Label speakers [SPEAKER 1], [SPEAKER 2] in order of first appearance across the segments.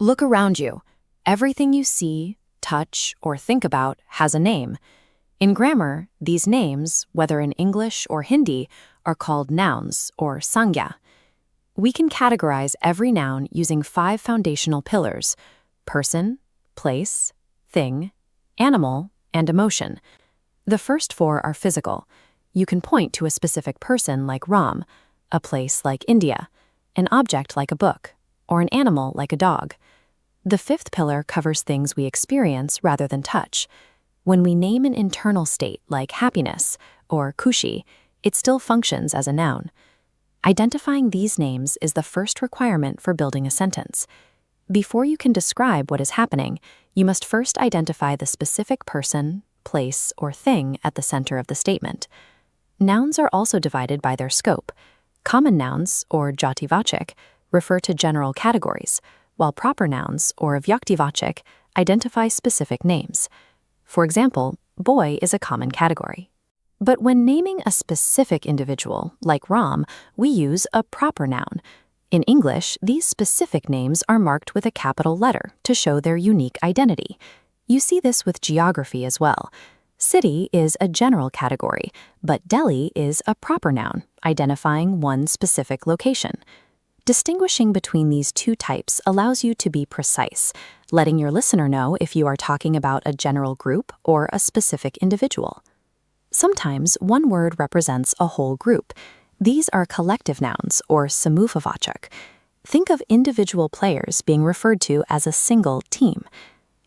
[SPEAKER 1] Look around you. Everything you see, touch, or think about has a name. In grammar, these names, whether in English or Hindi, are called nouns or sangya. We can categorize every noun using 5 foundational pillars: person, place, thing, animal, and emotion. The first 4 are physical. You can point to a specific person like Ram, a place like India, an object like a book, or an animal like a dog. The 5th pillar covers things we experience rather than touch. When we name an internal state like happiness or khushi, it still functions as a noun. Identifying these names is the first requirement for building a sentence. Before you can describe what is happening, you must first identify the specific person, place, or thing at the center of the statement. Nouns are also divided by their scope. Common nouns, or jativachik, refer to general categories, while proper nouns, or vyaktivachik, identify specific names. For example, boy is a common category. But when naming a specific individual, like Ram, we use a proper noun. In English, these specific names are marked with a capital letter to show their unique identity. You see this with geography as well. City is a general category, but Delhi is a proper noun, identifying one specific location. Distinguishing between these 2 types allows you to be precise, letting your listener know if you are talking about a general group or a specific individual. Sometimes one word represents a whole group. These are collective nouns, or samufavachak. Think of individual players being referred to as a single team.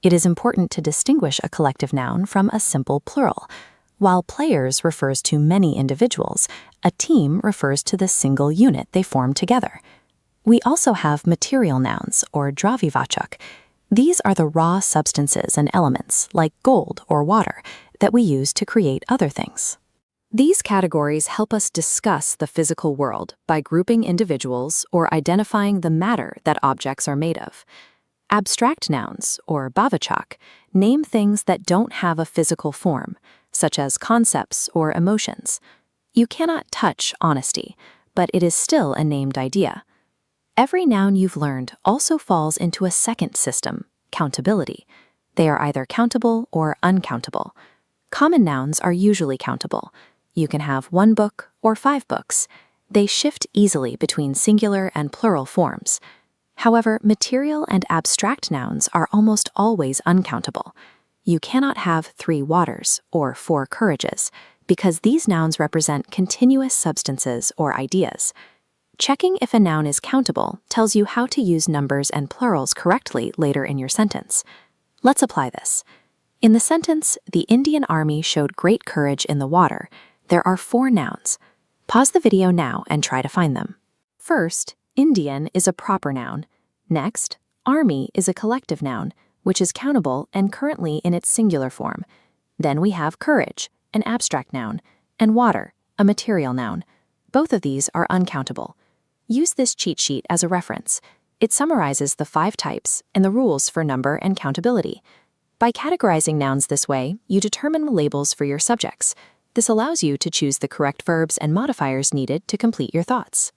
[SPEAKER 1] It is important to distinguish a collective noun from a simple plural. While players refers to many individuals, a team refers to the single unit they form together. We also have material nouns, or dravivachak. These are the raw substances and elements, like gold or water, that we use to create other things. These categories help us discuss the physical world by grouping individuals or identifying the matter that objects are made of. Abstract nouns, or bhavachak, name things that don't have a physical form, such as concepts or emotions. You cannot touch honesty, but it is still a named idea. Every noun you've learned also falls into a second system, countability. They are either countable or uncountable. Common nouns are usually countable. You can have 1 book or 5 books. They shift easily between singular and plural forms. However, material and abstract nouns are almost always uncountable. You cannot have 3 waters or 4 courages, because these nouns represent continuous substances or ideas. Checking if a noun is countable tells you how to use numbers and plurals correctly later in your sentence. Let's apply this. In the sentence, the Indian Army showed great courage in the water, there are 4 nouns. Pause the video now and try to find them. First, Indian is a proper noun. Next, Army is a collective noun, which is countable and currently in its singular form. Then we have courage, an abstract noun, and water, a material noun. Both of these are uncountable. Use this cheat sheet as a reference. It summarizes the 5 types and the rules for number and countability. By categorizing nouns this way, you determine the labels for your subjects. This allows you to choose the correct verbs and modifiers needed to complete your thoughts.